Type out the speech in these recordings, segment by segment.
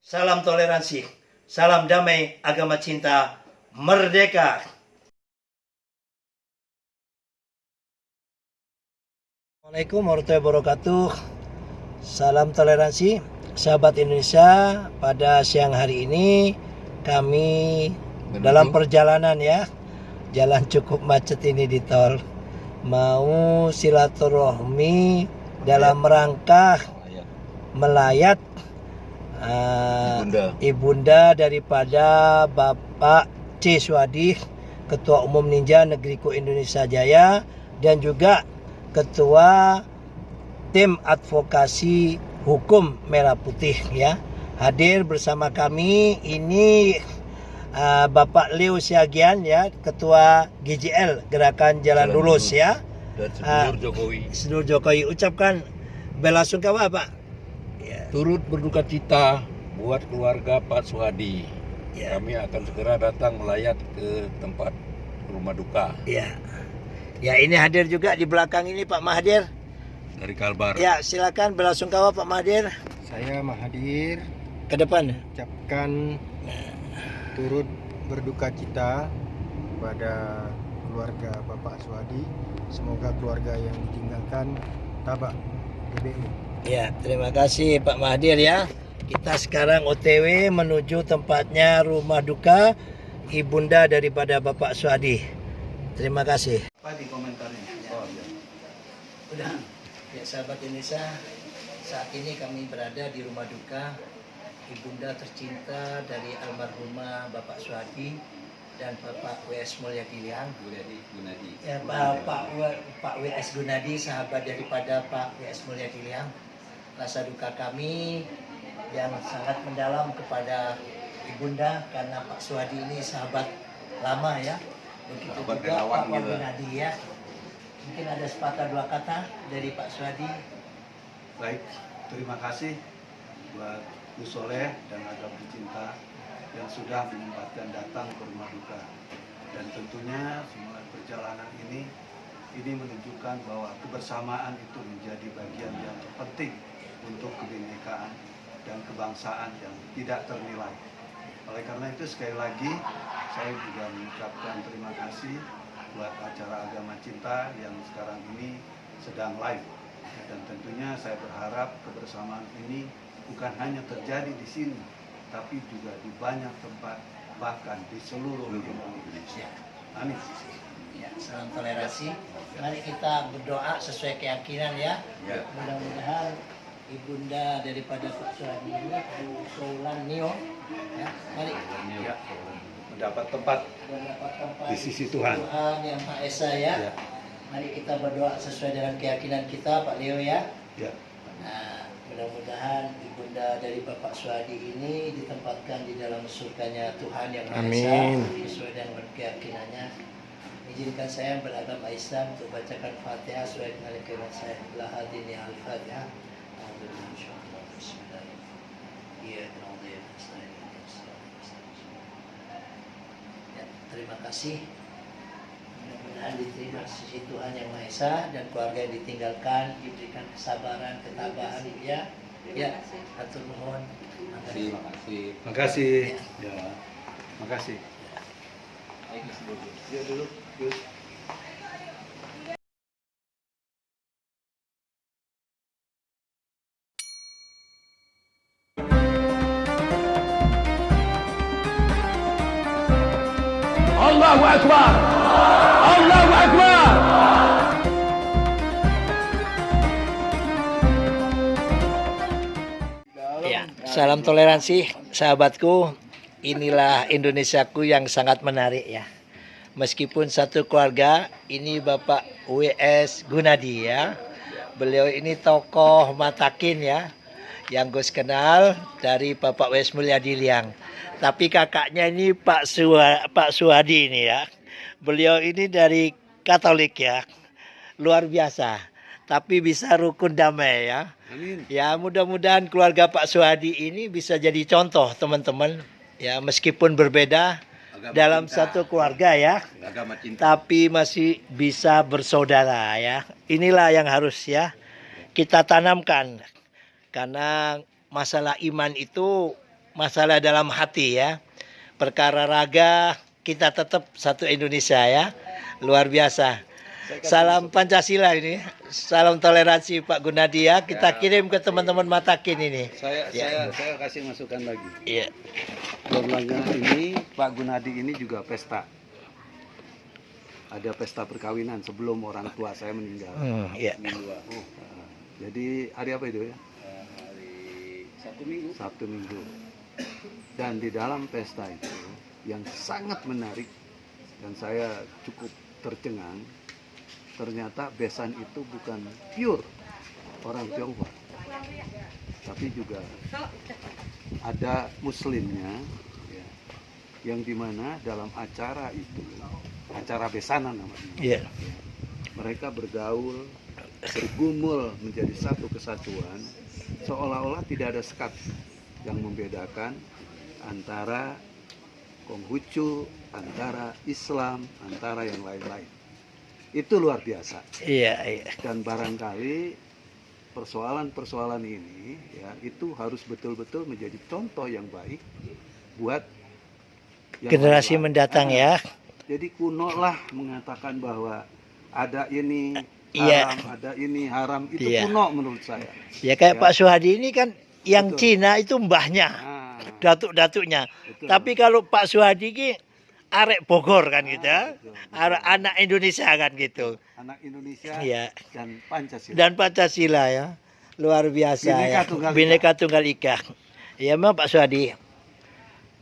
Salam toleransi, salam damai, agama cinta, merdeka. Assalamualaikum warahmatullahi wabarakatuh. Salam toleransi, sahabat Indonesia. Pada siang hari ini kami dalam perjalanan ya. Jalan cukup macet ini di tol. Mau silaturahmi dalam rangka melayat ibunda daripada Bapak C. Suhadi, Ketua Umum Ninja Negeriku Indonesia Jaya, dan juga Ketua Tim Advokasi Hukum Merah Putih ya. Hadir bersama kami ini Bapak Leo Siagian ya, Ketua GJL Gerakan Jalan Lurus ya. Dan sedulur Jokowi. Sedulur Jokowi, ucapkan belasungkawa Pak. Ya. Turut berduka cita buat keluarga Pak Suhadi. Ya. Kami akan segera datang melayat ke tempat rumah duka. Ya. Ya, ini hadir juga di belakang ini Pak Mahathir. Dari Kalbar. Ya, silakan belasungkawa Pak Mahathir. Saya Mahathir Ke depan. ucapkan turut berduka cita pada keluarga Bapak Suhadi. Semoga keluarga yang ditinggalkan tabah GBU. Ya, terima kasih Pak Mahathir ya. Kita sekarang OTW menuju tempatnya rumah duka ibunda daripada Bapak Suhadi. Terima kasih. Apa di komentarnya? Oh, iya. Udah. Ya, sahabat Indonesia, saat ini kami berada di rumah duka ibunda tercinta dari almarhumah Bapak Suhadi dan Bapak W.S. Mulyadi Liang. Ya, Pak W.S. Gunadi, sahabat daripada Pak W.S. Mulyadi Liang. Rasa duka kami yang sangat mendalam kepada ibunda karena Pak Suhadi ini sahabat lama ya. Begitu Sahabat juga relawan Pak gitu. Gunadi ya. Mungkin ada sepatah dua kata dari Pak Suhadi. Baik, terima kasih buat Gus Soleh dan agama cinta yang sudah menyempatkan datang ke rumah duka. Dan tentunya semua perjalanan ini menunjukkan bahwa kebersamaan itu menjadi bagian yang terpenting untuk kebinekaan dan kebangsaan yang tidak ternilai. Oleh karena itu sekali lagi saya juga mengucapkan terima kasih buat acara agama cinta yang sekarang ini sedang live. Dan tentunya saya berharap kebersamaan ini bukan hanya terjadi di sini, tapi juga di banyak tempat, bahkan di seluruh Indonesia. Amin. Ya, salam toleransi. Mari kita berdoa sesuai keyakinan ya. Ya. Mudah-mudahan ibunda daripada Pak Suhadi ini, Bu Soulan Nio, ya, mari Ya, mendapat tempat mendapat tempat di sisi Tuhan. Tuhan yang Maha Esa ya. Ya. Mari kita berdoa sesuai dengan keyakinan kita, Pak Leo ya. Ya. Nah, mudah-mudahan ibunda dari Bapak Suhadi ini ditempatkan di dalam surganya Tuhan yang Maha Esa. Amin. Sesuai dengan keyakinannya. Izinkan saya beragama Islam untuk bacakan Fatihah sesuai dengan keyakinan saya. Lahadini al-Fatihah. Ya, terima kasih. Mudah-mudahan diterima sisi Tuhan yang Maha Esa dan keluarga yang ditinggalkan diberikan kesabaran, ketabahan ya. Ya, atur nuhun. Terima kasih. Makasih. Ya. Makasih. Ya dulu, Gus. Allahu Akbar. Allahu Akbar. Ya, salam toleransi sahabatku. Inilah Indonesiaku yang sangat menarik ya. Meskipun satu keluarga, ini Bapak W.S. Gunadi ya. Beliau ini tokoh Matakin ya, yang Gus kenal dari Bapak W.S. Mulyadi Liang. Tapi kakaknya ini Pak Suhadi ini ya. Beliau ini dari Katolik ya. Luar biasa. Tapi bisa rukun damai ya. Amin. Ya, mudah-mudahan keluarga Pak Suhadi ini bisa jadi contoh teman-teman. Ya, meskipun berbeda Agama dalam cinta. satu keluarga ya, Agama cinta. tapi masih bisa bersaudara ya. Inilah yang harus ya kita tanamkan. Karena masalah iman itu masalah dalam hati ya. Perkara raga kita tetap satu Indonesia ya. Luar biasa. Salam Pancasila ini. Salam toleransi Pak Gunadi ya. Kita kirim ke teman-teman Matakin ini. Saya kasih masukan lagi. Iya. Belakangan ini Pak Gunadi ini juga pesta. Ada pesta perkawinan sebelum orang tua saya meninggal. Iya. Jadi hari apa itu ya? Hari Sabtu Minggu. Dan di dalam pesta itu yang sangat menarik dan saya cukup tercengang, ternyata besan itu bukan pure orang Tionghoa, tapi juga ada Muslimnya, ya, yang dimana dalam acara itu, acara besanan namanya, Iya. mereka bergaul, bergumul menjadi satu kesatuan, seolah-olah tidak ada sekat yang membedakan antara Konghucu, antara Islam, antara yang lain-lain. Itu luar biasa. Iya, iya. Dan barangkali persoalan-persoalan ini ya itu harus betul-betul menjadi contoh yang baik buat yang Generasi lain. mendatang ya. Jadi kuno lah mengatakan bahwa ada ini Iya. haram, ada ini haram, itu Iya. kuno menurut saya. Ya kayak Ya. Pak Suhadi ini kan yang Betul. Cina itu mbahnya, Nah, datuk-datuknya. betul. Tapi kalau Pak Suhadi ini arek Bogor kan gitu ya. betul, betul. Anak Indonesia kan gitu. Anak Indonesia Iya. dan Pancasila. Dan Pancasila ya. Luar biasa Bhinneka ya. Tunggal Ika. Bhinneka Tunggal Ika. Ya memang Pak Suhadi.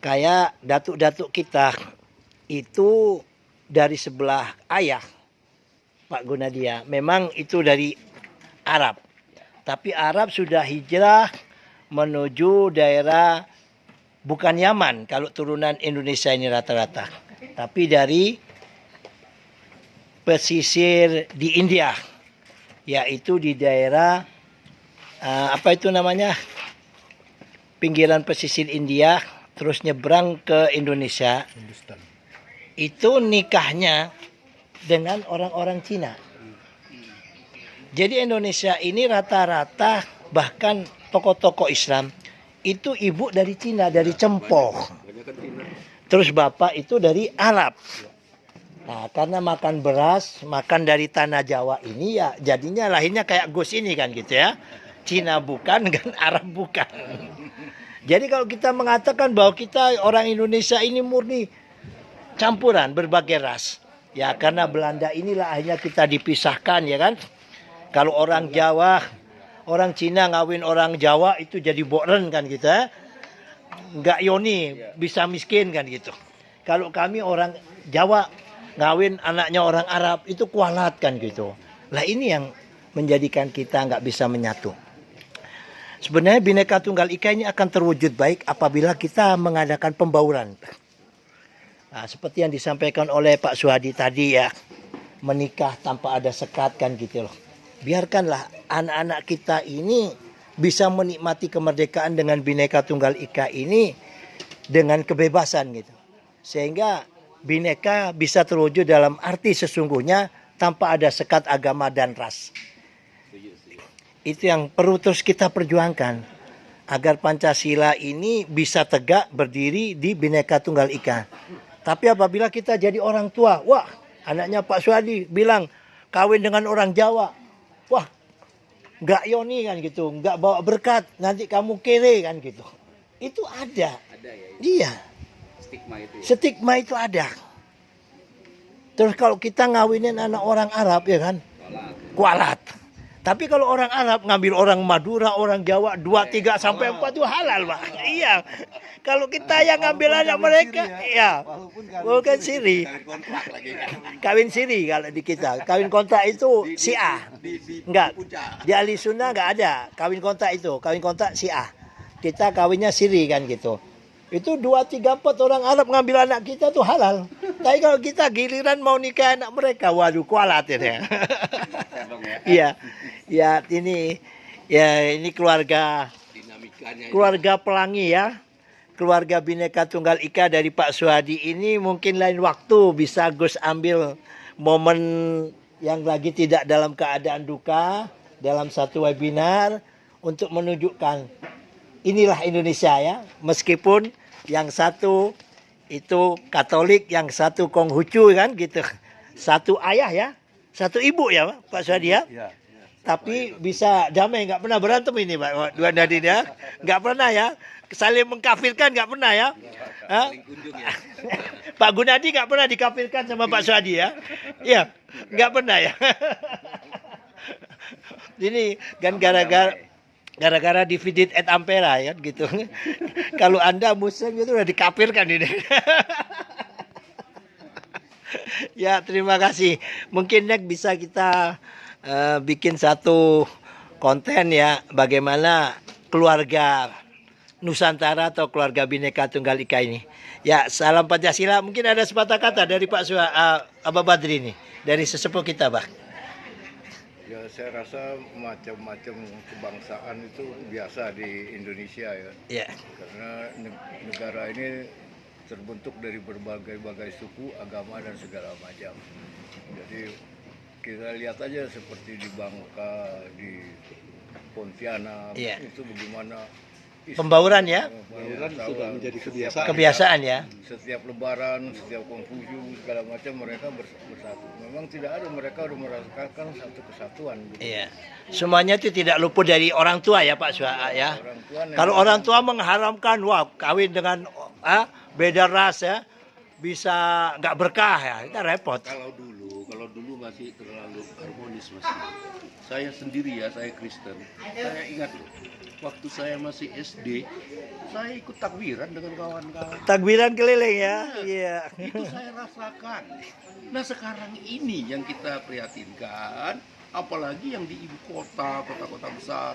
Kayak datuk-datuk kita itu dari sebelah ayah Pak Gunadia. Memang itu dari Arab. Tapi Arab sudah hijrah menuju daerah bukan Yaman kalau turunan Indonesia ini rata-rata. Tapi dari pesisir di India. Yaitu di daerah apa itu namanya? Pinggiran pesisir India terus nyebrang ke Indonesia. Hindustan. Itu nikahnya dengan orang-orang Cina. Jadi Indonesia ini rata-rata bahkan tokoh-tokoh Islam itu ibu dari Cina, dari Cempoh. Terus bapak itu dari Arab. Nah, karena makan beras, makan dari tanah Jawa ini ya jadinya lahirnya kayak Gus ini kan gitu ya. Cina bukan kan Arab bukan. Jadi kalau kita mengatakan bahwa kita orang Indonesia ini murni campuran berbagai ras. Ya karena Belanda inilah akhirnya kita dipisahkan ya kan. Kalau orang Jawa, orang Cina ngawin orang Jawa itu jadi boren kan gitu ya. Enggak yoni, bisa miskin kan gitu. Kalau kami orang Jawa ngawin anaknya orang Arab itu kualat kan gitu. Lah ini yang menjadikan kita nggak bisa menyatu. Sebenarnya Bhinneka Tunggal Ika ini akan terwujud baik apabila kita mengadakan pembauran. Nah, seperti yang disampaikan oleh Pak Suhadi tadi ya, menikah tanpa ada sekat kan gitu loh. Biarkanlah anak-anak kita ini bisa menikmati kemerdekaan dengan Bhinneka Tunggal Ika ini dengan kebebasan gitu. Sehingga Bhinneka bisa terwujud dalam arti sesungguhnya tanpa ada sekat agama dan ras. Itu yang perlu terus kita perjuangkan agar Pancasila ini bisa tegak berdiri di Bhinneka Tunggal Ika. Tapi apabila kita jadi orang tua, wah anaknya Pak Suhadi bilang kawin dengan orang Jawa, wah nggak yoni kan gitu, nggak bawa berkat, nanti kamu kere kan gitu. Itu ada. Ada ya, Iya. stigma itu. Stigma itu ada. Terus kalau kita ngawinin anak orang Arab ya kan, kualat. Tapi kalau orang Arab ngambil orang Madura, orang Jawa 2, 3 sampai 4 itu halal, Pak. Iya. Kalau kita yang ngambil anak mereka, iya. Bukan siri. Kawin siri kalau di kita. Kawin kontrak itu Syiah. Enggak. Di Ahli Sunnah enggak ada kawin kontrak itu. Kawin kontrak Syiah. Kita kawinnya siri kan gitu. Itu 2, 3, 4 orang Arab ngambil anak kita tuh halal. Tapi kalau kita giliran mau nikah anak mereka, waduh kualat ya. Iya. Ya ini keluarga pelangi ya. Keluarga Bhinneka Tunggal Ika dari Pak Suhadi ini mungkin lain waktu bisa Gus ambil momen yang lagi tidak dalam keadaan duka dalam satu webinar untuk menunjukkan inilah Indonesia ya. Meskipun yang satu itu Katolik, yang satu Konghucu kan gitu. Satu ayah ya, satu ibu ya Pak Suhadi ya. Ya. Tapi bisa damai, nggak pernah berantem ini Pak Dua Nadine ya. Nggak pernah ya. Saling mengkafirkan nggak pernah ya. Hah? Pak Gunadi nggak pernah dikafirkan sama Pak Suhadi ya. Iya, nggak pernah ya. Ini kan gara-gara dividend et impera ya gitu. Kalau Anda Muslim itu udah dikafirkan ini. Ya, terima kasih. Mungkin next bisa kita bikin satu konten ya, bagaimana keluarga Nusantara atau keluarga Bhinneka Tunggal Ika ini. Ya, salam Pancasila. Mungkin ada sepatah kata dari Pak Abah Badri ini, dari sesepuh kita, Pak. Ya, saya rasa macam-macam kebangsaan itu biasa di Indonesia ya. Ya. Karena negara ini terbentuk dari berbagai-bagai suku, agama dan segala macam. Jadi kita lihat aja seperti di Bangka, di Pontianak, Iya. itu bagaimana Pembauran ya, Pembauran sudah menjadi kebiasaan. kebiasaan ya. Setiap lebaran, setiap Konfusiu, segala macam mereka bersatu. Memang tidak ada, mereka sudah merasakan satu kesatuan. Gitu. Iya. Semuanya itu tidak luput dari orang tua ya Pak Suha ya. Orang tua Kalau orang tua mengharamkan, wah kawin dengan beda ras ya, bisa nggak berkah ya, kita repot. Kalau dulu masih terlalu harmonis masih. Saya sendiri ya, saya Kristen. Saya ingat loh, waktu saya masih SD, saya ikut takbiran dengan kawan-kawan. Takbiran keliling ya. Iya. Itu saya rasakan. Nah sekarang ini yang kita prihatinkan, apalagi yang di ibu kota, kota-kota besar,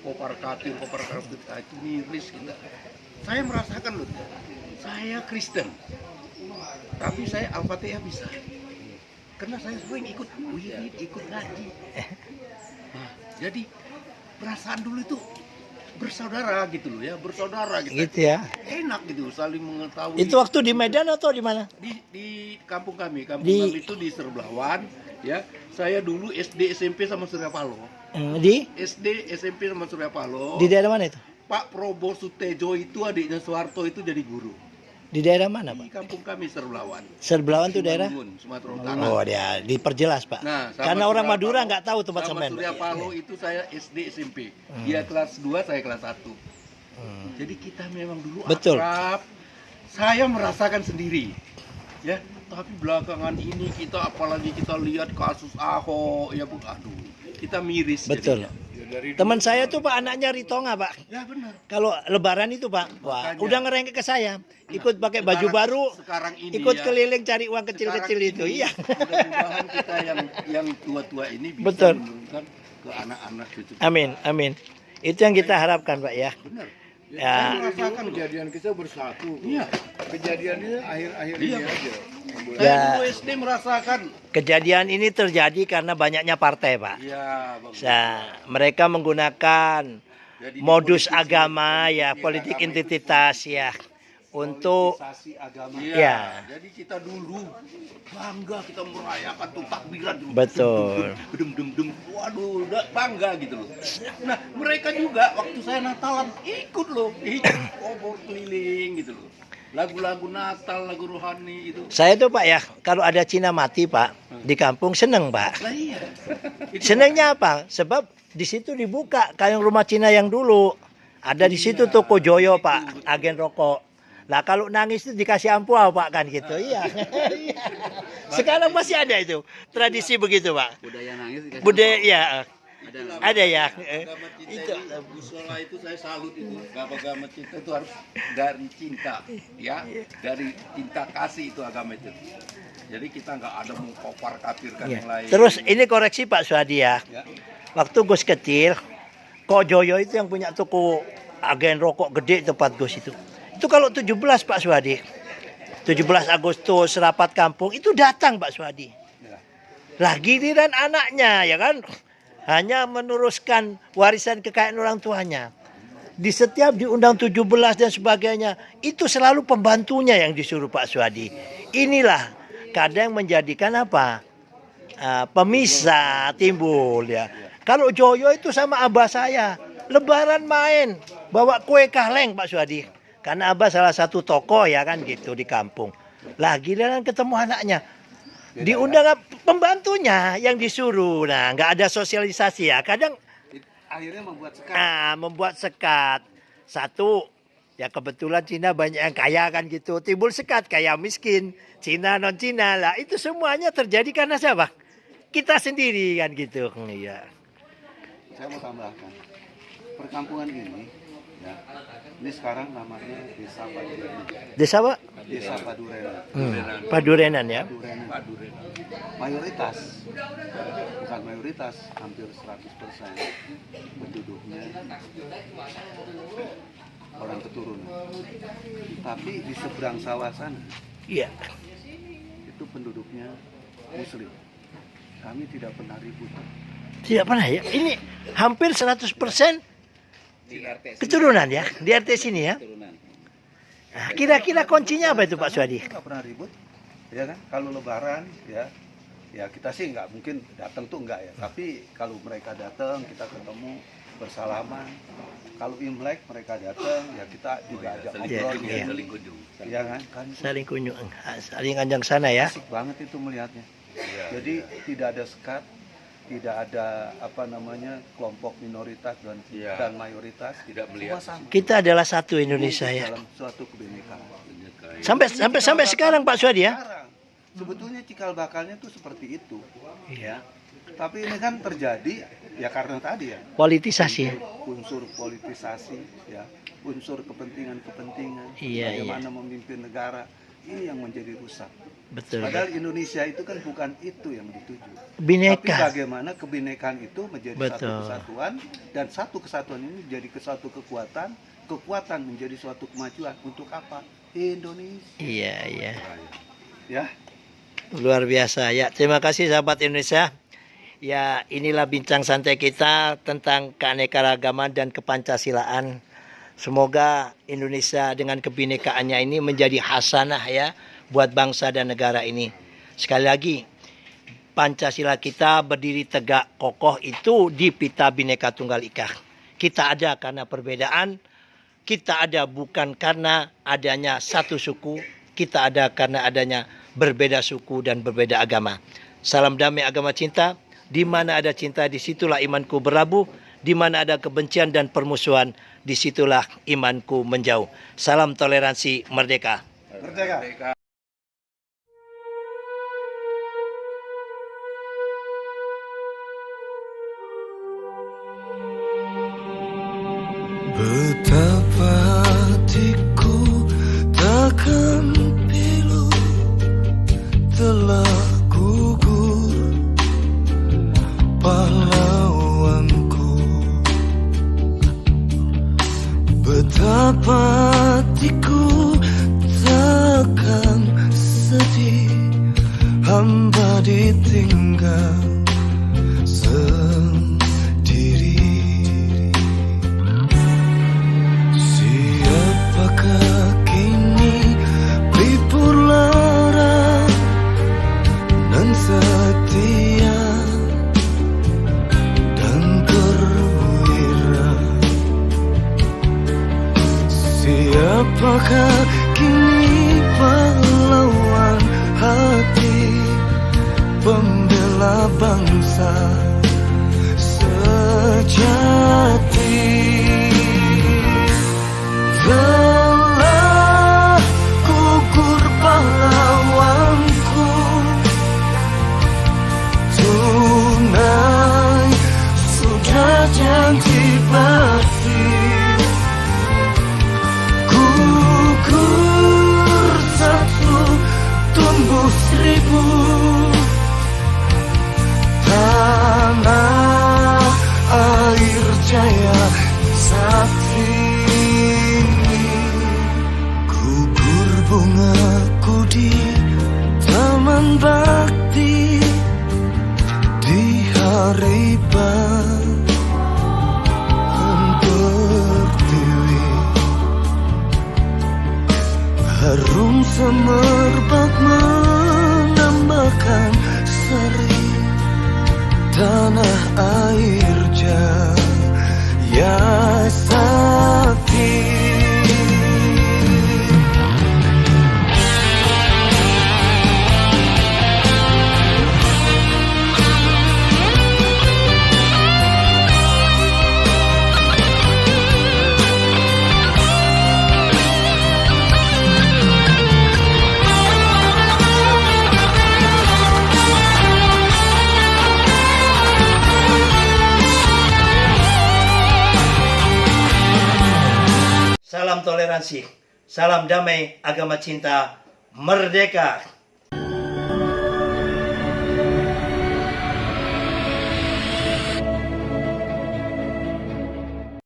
Koparkatil itu miris kita. Saya merasakan loh, saya Kristen, tapi saya Al-Fatihah bisa. Karena saya sering ikut wirid, ikut ngaji. Nah, jadi perasaan dulu itu bersaudara gitu loh ya, bersaudara gitu. Gitu ya. Enak gitu, saling mengetahui. Itu waktu di Medan atau di mana? Di kampung kami, Di- kami itu di Serblawan ya. Saya dulu SD SMP sama Surya Paloh. Di SD SMP sama Surya Paloh. di daerah mana itu? Pak Probo Sutejo itu adiknya Soeharto itu jadi guru. Di daerah mana Di Pak? kampung kami Serblawan. Serblawan itu daerah? Simalungun, Sumatera Utara. Oh dia diperjelas Pak. Nah, sama Karena orang Surya Madura Paloh- nggak tahu tempat sama semen. Surya Paloh itu saya SD SMP. Dia kelas 2, saya kelas 1. Jadi kita memang dulu Betul. akrab. Saya merasakan sendiri. Ya, tapi belakangan ini kita apalagi kita lihat kasus Ahok ya Bu, aduh, kita miris. Betul. jadinya. Teman saya tuh Pak anaknya Ritonga Pak. Ya benar. Kalau Lebaran itu Pak, wah Makanya. udah ngerengek ke saya, ikut pakai baju Sekarang- baru, sekarang ini ikut ya, keliling cari uang kecil-kecil sekarang itu. ini, Iya. Mudah-mudahan kita yang tua-tua ini bisa Betul. menurunkan ke anak-anak cucu. Amin, amin. Itu yang kita harapkan Pak ya. Benar. Ya. Merasakan kejadian kita bersatu. Iya. Kejadiannya akhir-akhir Iya. ini aja. Saya Ya. dulu SD merasakan. Kejadian ini terjadi karena banyaknya partai Pak. Iya, bagus. Nah, mereka menggunakan Jadi modus dipolitisasi- agama ya, politik agama itu identitas ya, untuk Politisasi agama. Iya, Ya. jadi kita dulu bangga kita merayakan tuh takbiran dulu. Betul. Dem. Waduh, udah bangga gitu loh. Nah, mereka juga waktu saya Natalan ikut loh, ikut obor keliling gitu loh. Lagu-lagu Natal, lagu rohani itu. saya tuh Pak ya, kalau ada Cina mati Pak di kampung seneng Pak. Nah iya. Itu Senengnya apa? Sebab di situ dibuka kayak rumah Cina yang dulu. Ada di situ toko Joyo Pak, agen rokok. Nah kalau nangis itu dikasih ampau Pak kan gitu. Iya. Iya. Sekarang masih ada itu tradisi begitu Pak. budaya nangis dikasih Budaya ya. Itulah Ada ya. agama cinta Itu. itu, musola itu saya salut itu. Agama cinta itu harus dari cinta, ya, dari cinta kasih itu agama itu. Jadi kita nggak ada mengkopar kafirkan Iya. yang lain. Terus ini koreksi Pak Suhadi ya. Ya. Waktu Gus kecil, Kok Joyo itu yang punya toko agen rokok gede tempat Gus itu. Itu kalau 17 Pak Suhadi. 17 Agustus rapat kampung itu datang Pak Suhadi. Lah giliran anaknya ya kan hanya meneruskan warisan kekayaan orang tuanya. Di setiap diundang 17 dan sebagainya itu selalu pembantunya yang disuruh Pak Suhadi. Inilah kadang menjadikan apa? Pemisah timbul ya. Kalau Joyo itu sama abah saya, lebaran main bawa kue kaleng Pak Suhadi. Karena Abah salah satu tokoh ya kan gitu di kampung. Lah giliran ketemu anaknya. Diundang pembantunya yang disuruh. Nah, nggak ada sosialisasi ya. Kadang Akhirnya membuat sekat. membuat sekat. Satu, ya kebetulan Cina banyak yang kaya kan gitu. Timbul sekat kayak miskin. Cina non Cina lah. Itu semuanya terjadi karena siapa? Kita sendiri kan gitu. Iya. Saya mau tambahkan, perkampungan ini, ya, ini sekarang namanya Desa Padurenan. Desa Pak? Desa Padurenan. Padurenan ya. Padurenan. Mayoritas, bukan mayoritas, hampir 100% penduduknya orang keturunan. Tapi di seberang sawah sana, Iya. itu penduduknya Muslim. Kami tidak pernah ribut. Tidak pernah ya. Ini hampir 100% keturunan ya. Di RT sini ya. Nah, kira-kira kuncinya apa itu Pak Suhadi? Kita nggak pernah ribut, ya kan? Kalau Lebaran, ya kita sih nggak mungkin datang tuh nggak ya. Tapi kalau mereka datang, kita ketemu bersalaman. Kalau Imlek mereka datang, ya kita juga ajak ngobrol, iya. saling kunjung, ya kan? Saling kunjung, saling kanjang sana ya. Asik banget itu melihatnya. Jadi tidak ada sekat, tidak ada apa namanya kelompok minoritas dan mayoritas, Tidak semua melihat sama. Kita adalah satu Indonesia ya. Dalam suatu kebinekaan. Sampai sekarang Pak Suhadi ya. Sekarang, sebetulnya cikal bakalnya tuh seperti itu. Iya. Tapi ini kan terjadi ya karena tadi ya Politisasi ya. unsur politisasi, ya unsur kepentingan-kepentingan, Iya, bagaimana memimpin negara, ini yang menjadi rusak. Betul. Padahal Indonesia itu kan bukan itu yang dituju. Tapi Bineka. bagaimana kebinekaan itu menjadi satu Betul. kesatuan, dan satu kesatuan ini menjadi satu kekuatan, kekuatan menjadi suatu kemajuan. Untuk apa? Indonesia. Iya, iya. Ya. Luar biasa ya. Terima kasih sahabat Indonesia. Ya, inilah bincang santai kita tentang keanekaragaman dan kepancasilaan. Semoga Indonesia dengan kebinekaannya ini menjadi hasanah ya buat bangsa dan negara ini. Sekali lagi, Pancasila kita berdiri tegak kokoh itu di pita Bhinneka Tunggal Ika. Kita ada karena perbedaan, kita ada bukan karena adanya satu suku, kita ada karena adanya berbeda suku dan berbeda agama. Salam damai agama cinta. Di mana ada cinta, disitulah imanku berlabuh. Di mana ada kebencian dan permusuhan, disitulah imanku menjauh. Salam toleransi, merdeka. Merdeka. Betapa hatiku takkan pilu telah gugur pahlawanku. Betapa hatiku takkan sedih hamba ditinggal sendiri. Siapakah kini pelipur lara nan setia dan perwira? Siapakah kini pahlawan hati pembela bangsa sejati? Telah gugur pahlawanku, tunai sudah janji bakti. Gugur satu, tumbuh seribu. Tanah air jaya sakti. Gugur bungaku di taman bakti di hari pertiwi. Harum semerbak menambahkan seri tanah air jaya sakti. Salam toleransi, salam damai, agama cinta, merdeka.